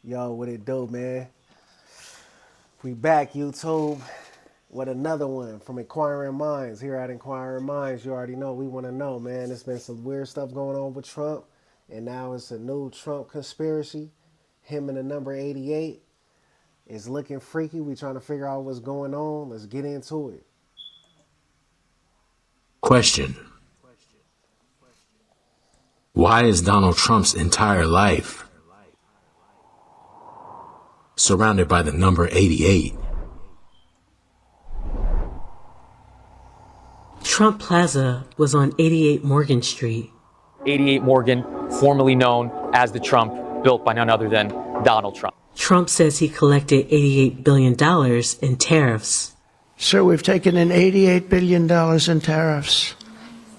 Yo, what it do, man? We back, YouTube, with another one from Inquiring Minds. Here at Inquiring Minds, you already know we want to know, man. There's been some weird stuff going on with Trump, and now it's a new Trump conspiracy. Him and the number 88 is looking freaky. We trying to figure out what's going on. Let's get into it. Question: why is Donald Trump's entire life surrounded by the number 88? Trump Plaza was on 88 Morgan Street. 88 Morgan, formerly known as the Trump, built by none other than Donald Trump. Trump says he collected $88 billion in tariffs. Sir, we've taken in $88 billion in tariffs.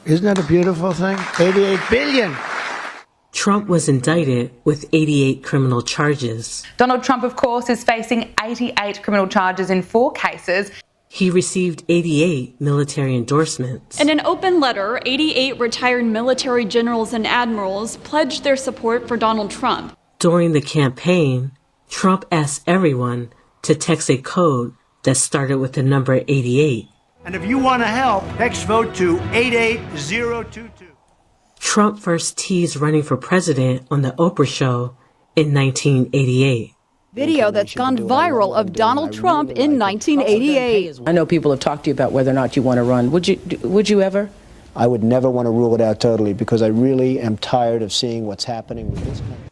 Isn't that a beautiful thing? $88 billion. Trump was indicted with 88 criminal charges. Donald Trump, of course, is facing 88 criminal charges in 4 cases. He received 88 military endorsements. In an open letter, 88 retired military generals and admirals pledged their support for Donald Trump. During the campaign, Trump asked everyone to text a code that started with the number 88. And if you want to help, text vote to 88022. Trump first teased running for president on the Oprah Show in 1988. Video that's gone viral of Donald Trump in 1988. I know people have talked to you about whether or not you want to run. Would you ever? I would never want to rule it out totally because I really am tired of seeing what's happening with this country.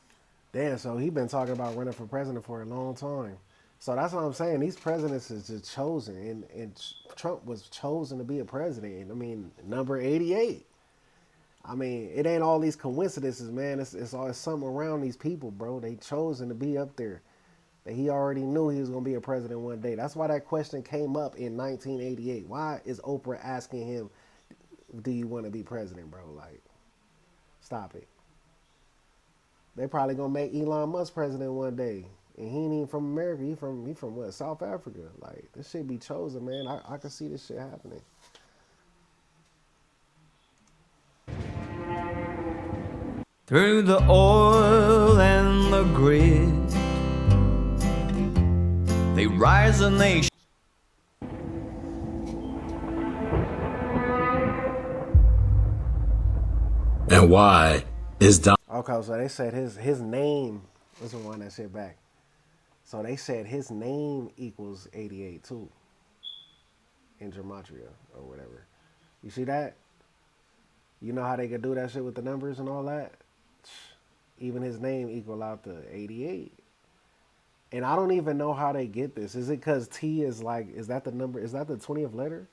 Damn, so he been talking about running for president for a long time. So that's what I'm saying. These presidents is just chosen, and Trump was chosen to be a president. I mean, number 88. I mean, it ain't all these coincidences, man. It's always something around these people, bro. They chosen to be up there. That he already knew he was going to be a president one day. That's why that question came up in 1988. Why is Oprah asking him, do you want to be president, bro? Like, stop it. They probably going to make Elon Musk president one day. And he ain't even from America. He from what? South Africa. Like, this shit be chosen, man. I can see this shit happening. Through the oil and the grid, they rise and they And why is Donald? Okay, so they said his name. Let's rewind that shit back. So they said his name equals 88 too. In gematria or whatever. You see that? You know how they could do that shit with the numbers and all that? Even his name equal out to 88. And I don't even know how they get this. Is it because T is like, is that the number? Is that the 20th letter?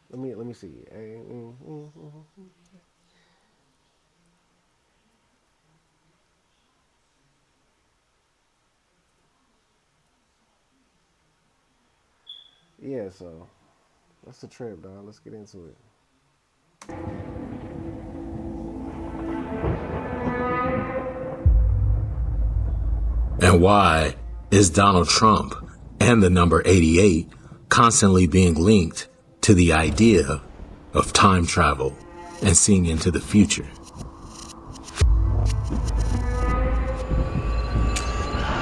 Let me see. Yeah, so that's the trip, dog. Let's get into it. And why is Donald Trump and the number 88 constantly being linked to the idea of time travel and seeing into the future?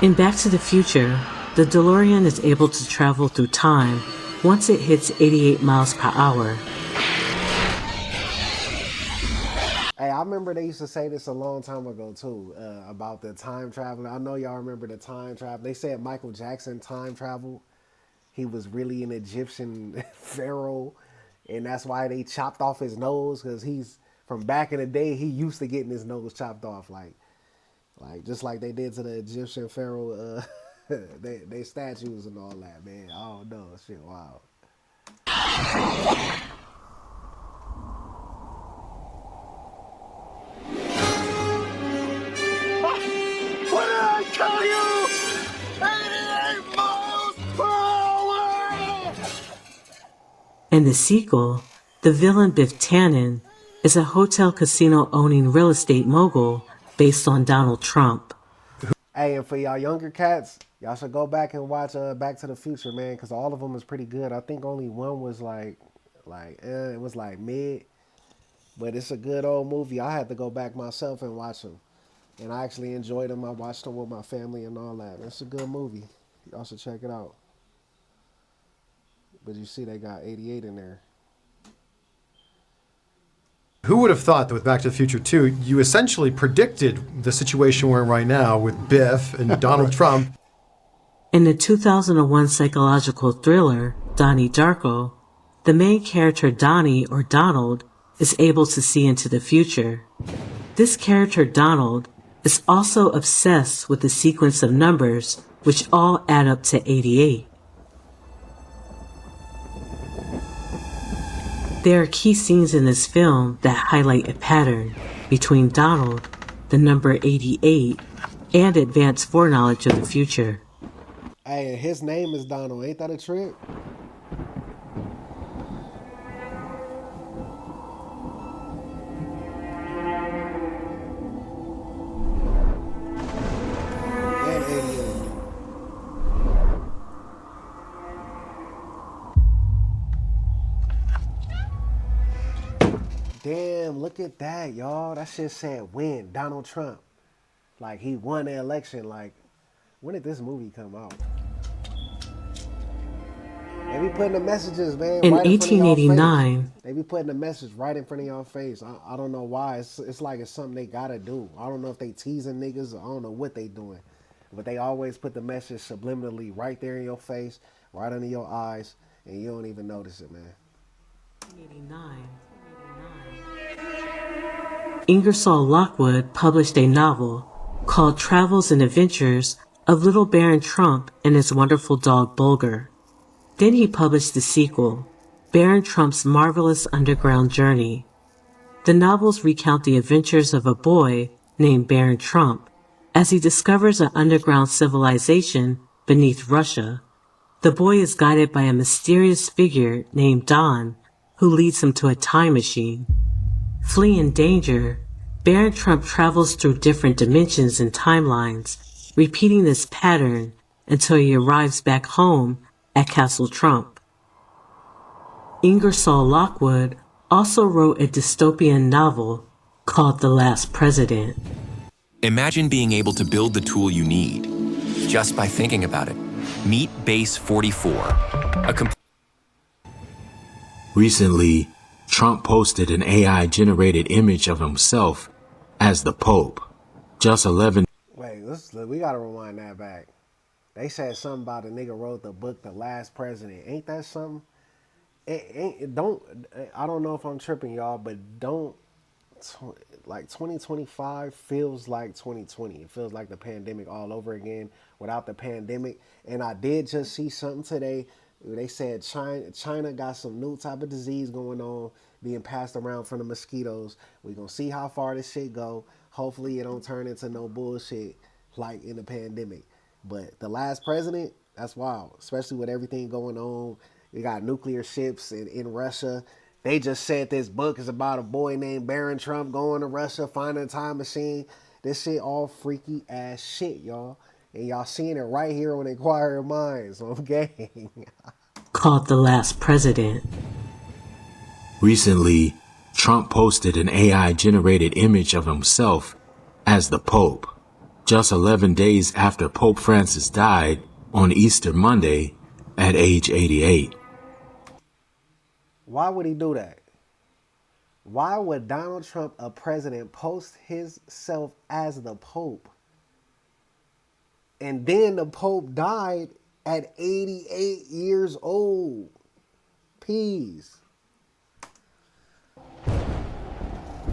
In Back to the Future, the DeLorean is able to travel through time once it hits 88 miles per hour. Hey, I remember they used to say this a long time ago too, about the time traveling. I know y'all remember the time travel. They said Michael Jackson time traveled. He was really an Egyptian pharaoh, and that's why they chopped off his nose, because he's from back in the day. He used to getting his nose chopped off, like just like they did to the Egyptian pharaoh, they statues and all that. Man, I don't know, shit, wow. What did I tell you? 88 miles per hour! In the sequel, the villain Biff Tannen is a hotel casino owning real estate mogul based on Donald Trump. Hey, and for y'all younger cats, y'all should go back and watch Back to the Future, man, because all of them is pretty good. I think only one was it was like mid, but it's a good old movie. I had to go back myself and watch them. And I actually enjoyed them. I watched them with my family and all that. It's a good movie. Y'all should check it out. But you see they got 88 in there. Who would have thought that with Back to the Future 2, you essentially predicted the situation we're in right now with Biff and Donald Trump. In the 2001 psychological thriller, Donnie Darko, the main character Donnie, or Donald, is able to see into the future. This character Donald is also obsessed with the sequence of numbers which all add up to 88. There are key scenes in this film that highlight a pattern between Donald, the number 88, and advanced foreknowledge of the future. Hey, his name is Donald. Ain't that a trip? And 88. Damn, look at that, y'all. That shit said win, Donald Trump. Like, he won the election. Like, when did this movie come out? They be putting the messages, man, In right in front of y'all face. 1889, They be putting the message right in front of y'all face. I don't know why. It's like it's something they gotta do. I don't know if they teasing niggas. I don't know what they doing. But they always put the message subliminally right there in your face, right under your eyes, and you don't even notice it, man. 1889. Ingersoll Lockwood published a novel called Travels and Adventures of Little Baron Trump and His Wonderful Dog Bulger. Then he published the sequel, Baron Trump's Marvelous Underground Journey. The novels recount the adventures of a boy named Baron Trump as he discovers an underground civilization beneath Russia. The boy is guided by a mysterious figure named Don, who leads him to a time machine. Fleeing danger, Baron Trump travels through different dimensions and timelines, repeating this pattern until he arrives back home at Castle Trump. Ingersoll Lockwood also wrote a dystopian novel called The Last President. Imagine being able to build the tool you need just by thinking about it. Meet Base 44. Recently, Trump posted an AI-generated image of himself as the Pope. Just 11. Wait, we gotta rewind that back. They said something about a nigga wrote the book The Last President. Ain't that something? I don't know if I'm tripping, y'all, but like 2025 feels like 2020. It feels like the pandemic all over again without the pandemic. And I did just see something today. They said China got some new type of disease going on being passed around from the mosquitoes. We're going to see how far this shit go. Hopefully it don't turn into no bullshit like in the pandemic. But the last president, that's wild, especially with everything going on. We got nuclear ships in Russia. They just said this book is about a boy named Baron Trump going to Russia, finding a time machine. This shit all freaky ass shit, y'all. And y'all seeing it right here on Inquiring Minds, okay? Called The Last President. Recently, Trump posted an AI-generated image of himself as the Pope. Just 11 days after Pope Francis died on Easter Monday at age 88. Why would he do that? Why would Donald Trump, a president, post himself as the Pope? And then the Pope died at 88 years old. Peace.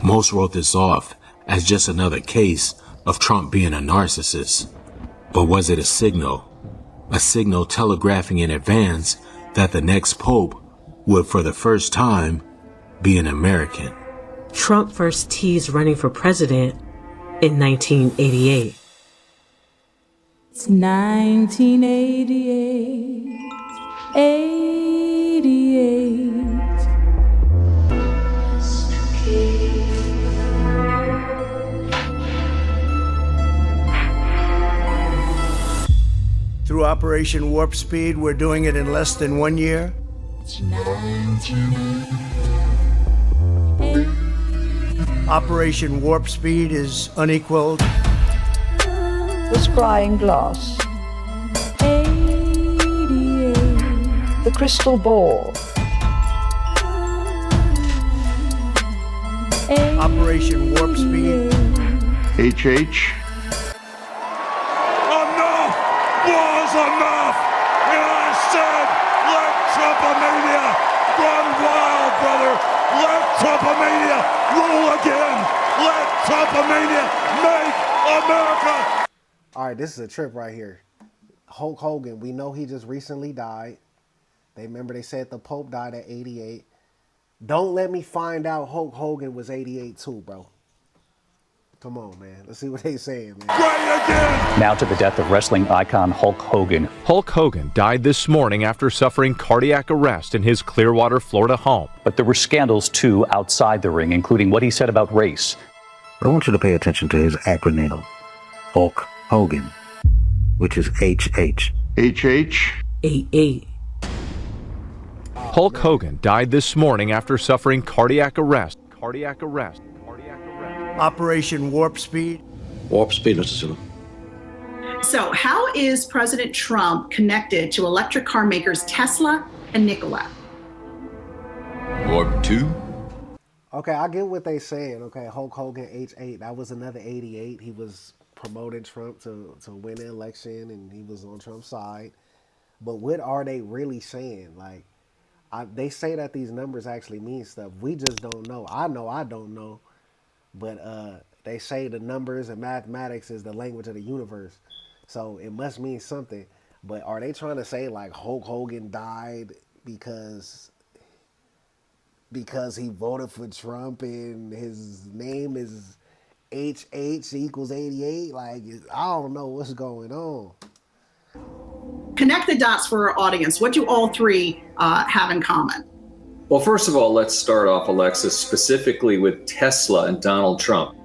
Most wrote this off as just another case of Trump being a narcissist. But was it a signal? A signal telegraphing in advance that the next Pope would, for the first time, be an American. Trump first teased running for president in 1988. It's 1988, 88. Through Operation Warp Speed, we're doing it in less than 1 year. Operation Warp Speed is unequaled, The scrying glass. 88. The crystal ball. Operation Warp Speed. HH. Enough was enough! And I said, let Trumpomania run wild, brother! Let Trumpomania rule again! Let Trumpomania make America! All right, this is a trip right here. Hulk Hogan, we know he just recently died. They said the Pope died at 88. Don't let me find out Hulk Hogan was 88 too, bro. Come on, man. Let's see what they saying, man. Great again! Now to the death of wrestling icon Hulk Hogan. Hulk Hogan died this morning after suffering cardiac arrest in his Clearwater, Florida home. But there were scandals, too, outside the ring, including what he said about race. I want you to pay attention to his acronym, Hulk Hogan, which is HH. HH. 88. Hulk Hogan died this morning after suffering cardiac arrest. Operation Warp Speed. Warp Speed, Mr. Sulu. So, how is President Trump connected to electric car makers Tesla and Nikola? Warp 2. Okay, I get what they saying. Okay, Hulk Hogan, H8. That was another 88. He was promoting Trump to win the election, and he was on Trump's side. But what are they really saying? Like, they say that these numbers actually mean stuff. We just don't know. I know I don't know. But they say the numbers and mathematics is the language of the universe. So it must mean something. But are they trying to say like Hulk Hogan died because he voted for Trump and his name is HH equals 88? Like, I don't know what's going on. Connect the dots for our audience. What do all three have in common? Well, first of all, let's start off, Alexis, specifically with Tesla and Donald Trump.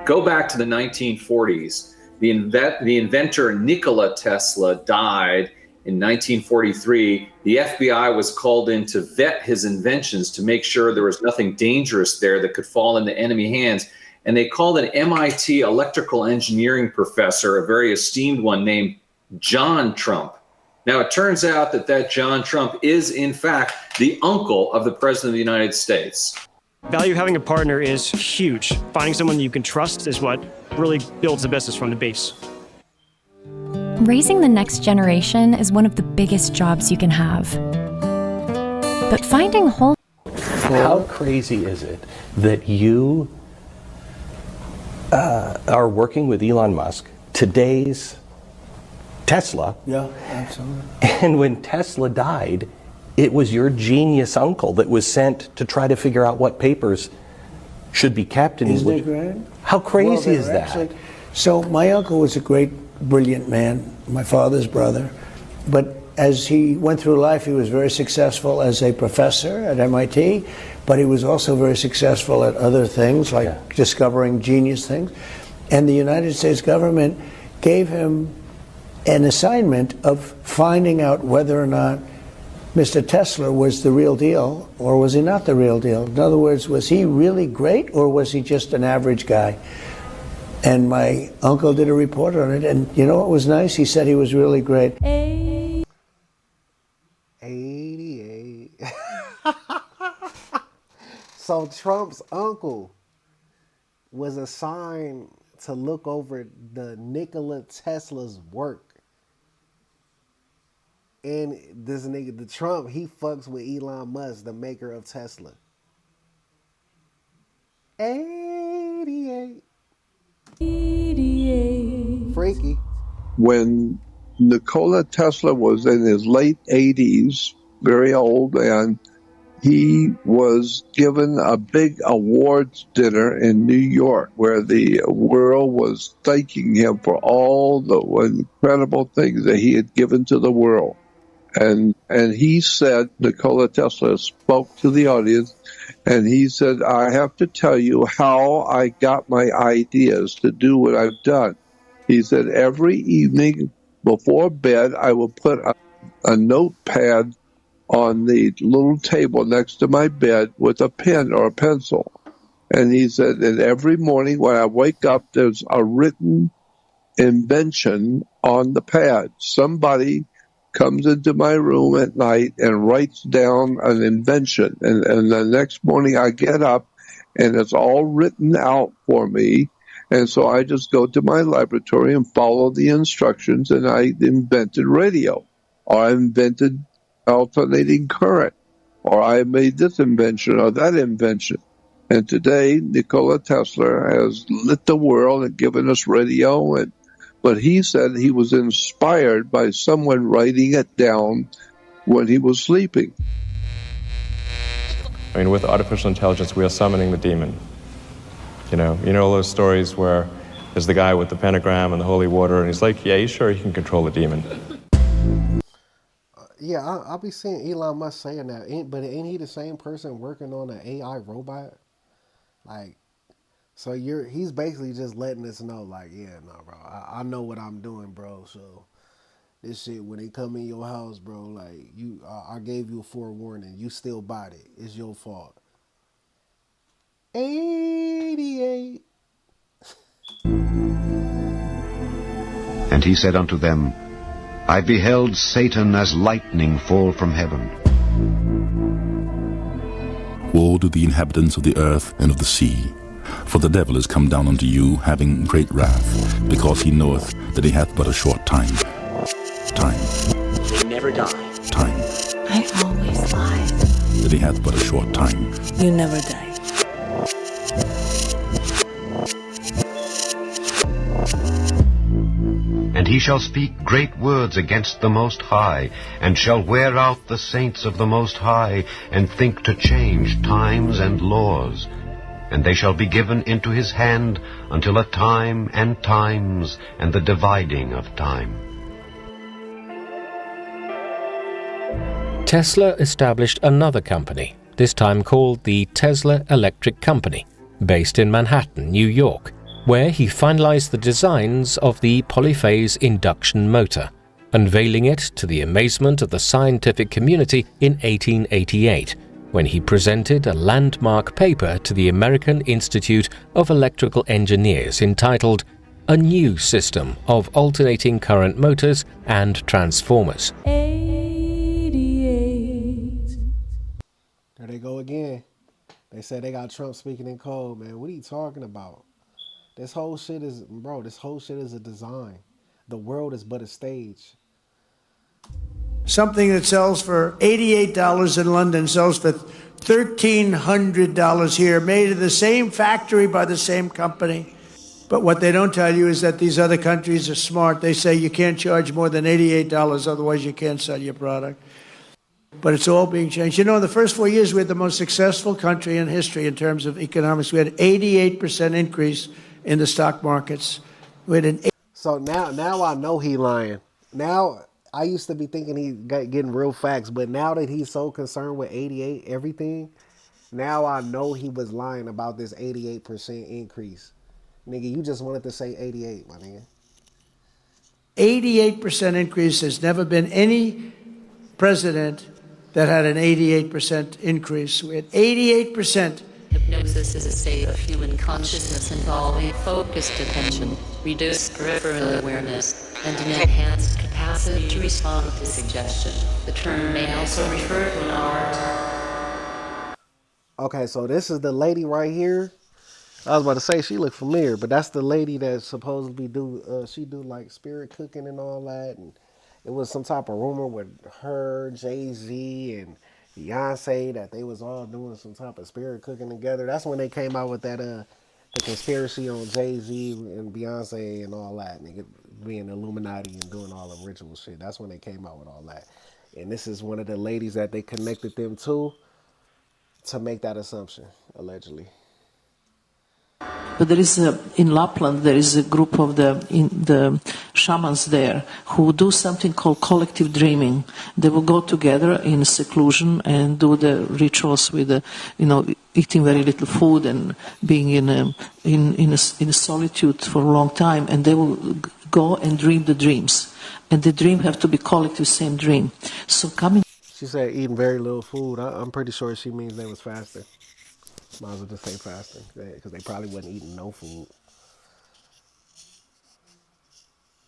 Go back to the 1940s. The inventor Nikola Tesla died in 1943. The FBI was called in to vet his inventions to make sure there was nothing dangerous there that could fall into enemy hands. And they called an MIT electrical engineering professor, a very esteemed one named John Trump. Now, it turns out that John Trump is, in fact, the uncle of the President of the United States. Value of having a partner is huge. Finding someone that you can trust is what really builds the business from the base. Raising the next generation is one of the biggest jobs you can have. But finding whole... How crazy is it that you are working with Elon Musk, today's Tesla? Yeah, absolutely. And when Tesla died, it was your genius uncle that was sent to try to figure out what papers should be kept. Isn't it great? How crazy is that? Actually, so my uncle was a great, brilliant man, my father's brother. But as he went through life, he was very successful as a professor at MIT, but he was also very successful at other things, like discovering genius things. And the United States government gave him an assignment of finding out whether or not Mr. Tesla was the real deal or was he not the real deal. In other words, was he really great or was he just an average guy? And my uncle did a report on it, and you know what was nice? He said he was really great. 88. So Trump's uncle was assigned to look over the Nikola Tesla's work. And this nigga, the Trump, he fucks with Elon Musk, the maker of Tesla. 88. 88. Freaky. When Nikola Tesla was in his late 80s, very old, and he was given a big awards dinner in New York where the world was thanking him for all the incredible things that he had given to the world. And he said, Nikola Tesla spoke to the audience, and he said, I have to tell you how I got my ideas to do what I've done. He said, every evening before bed, I will put a notepad on the little table next to my bed with a pen or a pencil. And he said, and every morning when I wake up, there's a written invention on the pad. Somebody comes into my room at night and writes down an invention. And the next morning I get up and it's all written out for me. And so I just go to my laboratory and follow the instructions, and I invented radio, or I invented alternating current, or I made this invention or that invention. And today, Nikola Tesla has lit the world and given us radio. But he said he was inspired by someone writing it down when he was sleeping. I mean, with artificial intelligence, we are summoning the demon. You know all those stories where there's the guy with the pentagram and the holy water, and he's like, yeah, he's sure he can control the demon. Yeah, I'll be seeing Elon Musk saying that, but ain't he the same person working on an AI robot? Like, so he's basically just letting us know, like, yeah, no, bro, I know what I'm doing, bro. So this shit, when they come in your house, bro, like I gave you a forewarning, you still bought it. It's your fault. 88. And he said unto them, I beheld Satan as lightning fall from heaven. Woe to the inhabitants of the earth and of the sea, for the devil is come down unto you, having great wrath, because he knoweth that he hath but a short time. They never die. Time. I always lie. That he hath but a short time. You never die. And he shall speak great words against the Most High, and shall wear out the saints of the Most High, and think to change times and laws. And they shall be given into his hand until a time and times, and the dividing of time. Tesla established another company, this time called the Tesla Electric Company, based in Manhattan, New York, where he finalized the designs of the polyphase induction motor, unveiling it to the amazement of the scientific community in 1888, when he presented a landmark paper to the American Institute of Electrical Engineers entitled A New System of Alternating Current Motors and Transformers. 88. There they go again. They said they got Trump speaking in code, man. What are you talking about? This whole shit is a design. The world is but a stage. Something that sells for $88 in London sells for $1,300 here, made in the same factory by the same company. But what they don't tell you is that these other countries are smart. They say you can't charge more than $88, otherwise you can't sell your product. But it's all being changed. You know, in the first 4 years, we had the most successful country in history in terms of economics. We had 88% increase in the stock markets. So now I know he lying. Now I used to be thinking he getting real facts, but now that he's so concerned with 88 everything, now I know he was lying about this 88% increase. Nigga, you just wanted to say 88, my nigga. 88% increase. There's never been any president that had an 88% increase. We had 88%. Hypnosis is a state of human consciousness involving focused attention, reduced peripheral awareness, and an enhanced capacity to respond to suggestion. The term may also refer to an art. Okay, so this is the lady right here. I was about to say she looked familiar, but that's the lady that supposedly she do like spirit cooking and all that, and it was some type of rumor with her, Jay-Z, and Beyonce that they was all doing some type of spirit cooking together. That's when they came out with that the conspiracy on Jay-Z and Beyonce and all that, nigga, being Illuminati and doing all the ritual shit. That's when they came out with all that. And this is one of the ladies that they connected them to make that assumption, allegedly. But there is in Lapland, there is a group of the shamans there who do something called collective dreaming. They will go together in seclusion and do the rituals with, eating very little food and being in a solitude for a long time. And they will go and dream the dreams. And the dream have to be collective, same dream. So coming. She said eating very little food. I'm pretty sure she means they was fasting. Might as well just say fasting, because they probably wasn't eating no food.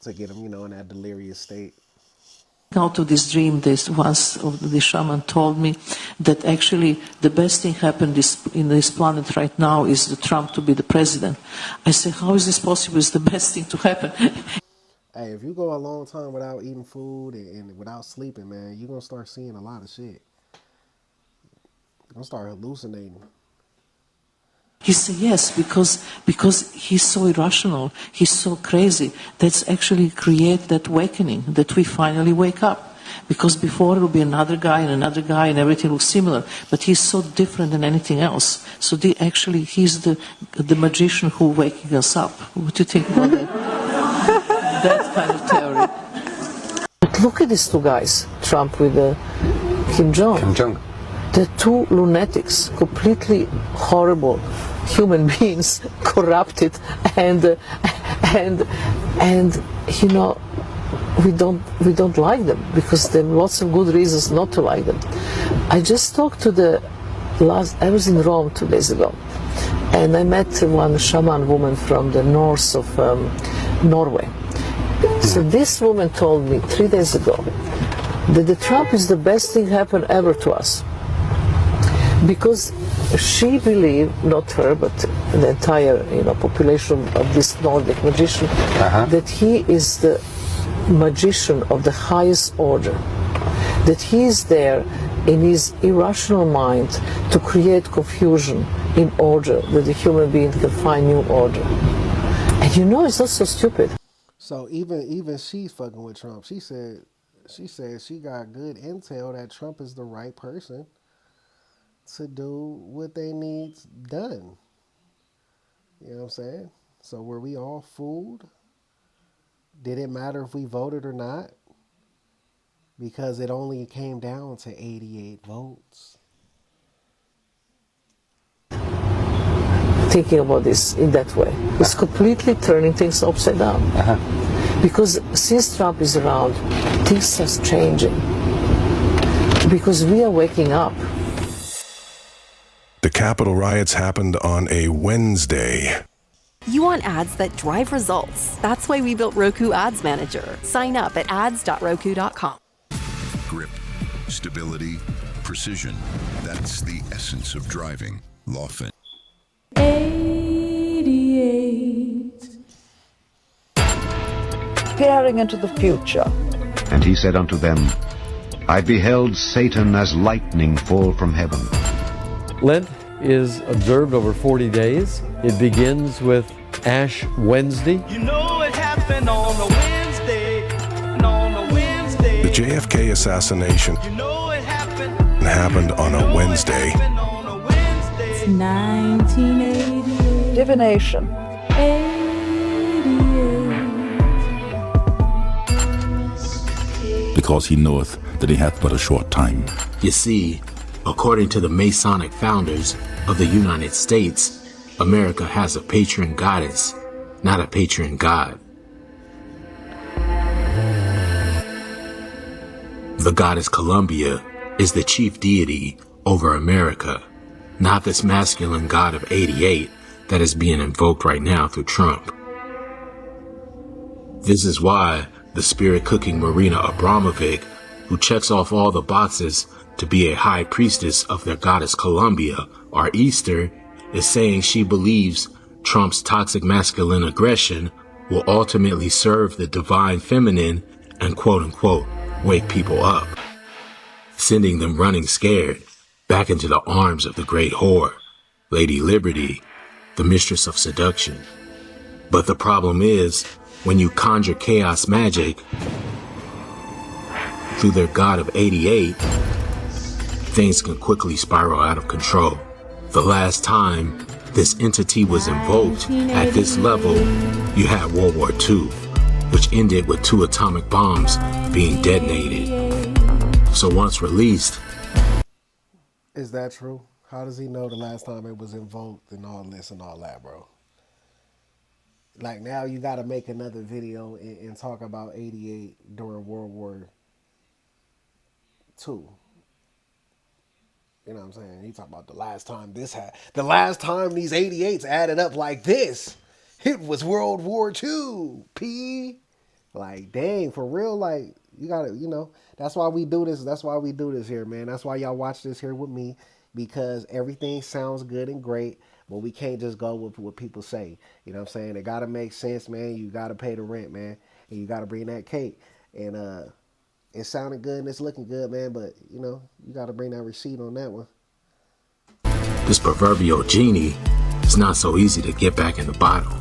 to get them, in that delirious state. Out of this dream, the shaman told me that actually the best thing happened in this planet right now is the Trump to be the president. I said, how is this possible? It's the best thing to happen. Hey, if you go a long time without eating food and without sleeping, man, you're going to start seeing a lot of shit. You're going to start hallucinating. He said yes, because he's so irrational, he's so crazy. That's actually create that awakening, that we finally wake up. Because before it will be another guy and everything looks similar. But he's so different than anything else. So he's the magician who waking us up. What do you think about that? That kind of theory. But look at these two guys, Trump with Kim Jong. The two lunatics, completely horrible human beings, corrupted, and we don't like them because there are lots of good reasons not to like them. I just talked to I was in Rome 2 days ago, and I met one shaman woman from the north of Norway. So this woman told me 3 days ago that the Trump is the best thing happened ever to us. Because she believed, not her, but the entire population of this Nordic magician, that he is the magician of the highest order. That he is there in his irrational mind to create confusion in order that the human being can find new order. And it's not so stupid. So even she's fucking with Trump. She said she got good intel that Trump is the right person to do what they need done. You know what I'm saying? So were we all fooled? Did it matter if we voted or not? Because it only came down to 88 votes. Thinking about this in that way, it's completely turning things upside down. Because since Trump is around, things are changing. Because we are waking up. The Capitol riots happened on a Wednesday. You want ads that drive results. That's why we built Roku Ads Manager. Sign up at ads.roku.com. Grip, stability, precision. That's the essence of driving. Laughlin. 88. Peering into the future. And he said unto them, I beheld Satan as lightning fall from heaven. Lent is observed over 40 days. It begins with Ash Wednesday. You know it happened on a Wednesday, The JFK assassination happened on a Wednesday. It's 1988. Divination. 88. Because he knoweth that he hath but a short time. You see, according to the Masonic founders of the United States, America has a patron goddess, not a patron god. The goddess Columbia is the chief deity over America, not this masculine god of 88 that is being invoked right now through Trump. This is why the spirit-cooking Marina Abramovic, who checks off all the boxes to be a high priestess of their goddess Columbia, or Easter, is saying she believes Trump's toxic masculine aggression will ultimately serve the divine feminine and quote-unquote wake people up, sending them running scared back into the arms of the great whore, Lady Liberty, the mistress of seduction. But the problem is, when you conjure chaos magic through their god of 88, things can quickly spiral out of control. The last time this entity was invoked at this level, you had World War II, which ended with 2 atomic bombs being detonated. So once released... Is that true? How does he know the last time it was invoked and all this and all that, bro? Like, now you got to make another video and talk about 88 during World War II. You know what I'm saying? He talk about the last time these 88s added up like this. It was World War II, P. Like, dang, for real, like, you gotta, that's why we do this. That's why we do this here, man. That's why y'all watch this here with me, because everything sounds good and great, but we can't just go with what people say. You know what I'm saying? It gotta make sense, man. You gotta pay the rent, man. And you gotta bring that cake. And it sounded good and it's looking good, man, but, you gotta bring that receipt on that one. This proverbial genie is not so easy to get back in the bottle.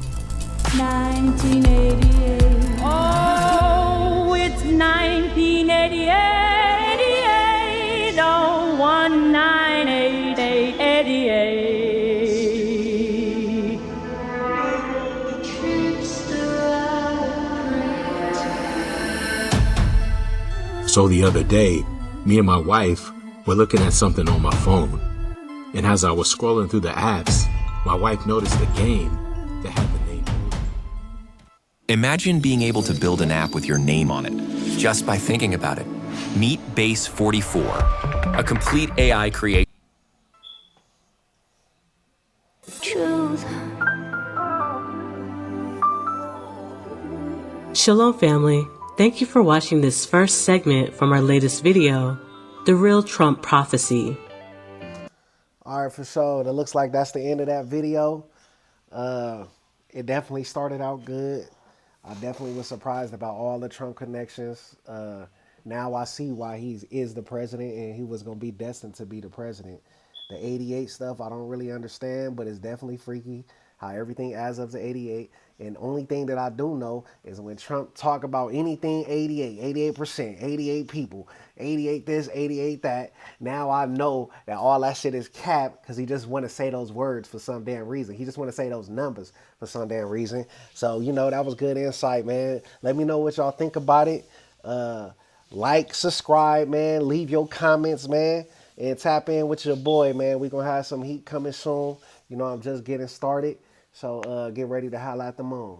1988. Oh, it's 1988. Oh, 1988. So the other day, me and my wife were looking at something on my phone. And as I was scrolling through the apps, my wife noticed a game that had the name. Imagine being able to build an app with your name on it, just by thinking about it. Meet Base 44, a complete AI creation. Truth. Shalom, family. Thank you for watching this first segment from our latest video, The Real Trump Prophecy. All right, for sure. It looks like that's the end of that video. It definitely started out good. I definitely was surprised about all the Trump connections. Now I see why he is the president and he was going to be destined to be the president. The 88 stuff, I don't really understand, but it's definitely freaky how everything adds up to 88. And the only thing that I do know is when Trump talk about anything 88, 88%, 88 people, 88 this, 88 that, now I know that all that shit is cap because he just want to say those words for some damn reason. He just want to say those numbers for some damn reason. So, that was good insight, man. Let me know what y'all think about it. Like, subscribe, man. Leave your comments, man. And tap in with your boy, man. We're going to have some heat coming soon. I'm just getting started. So get ready to holla at the moon.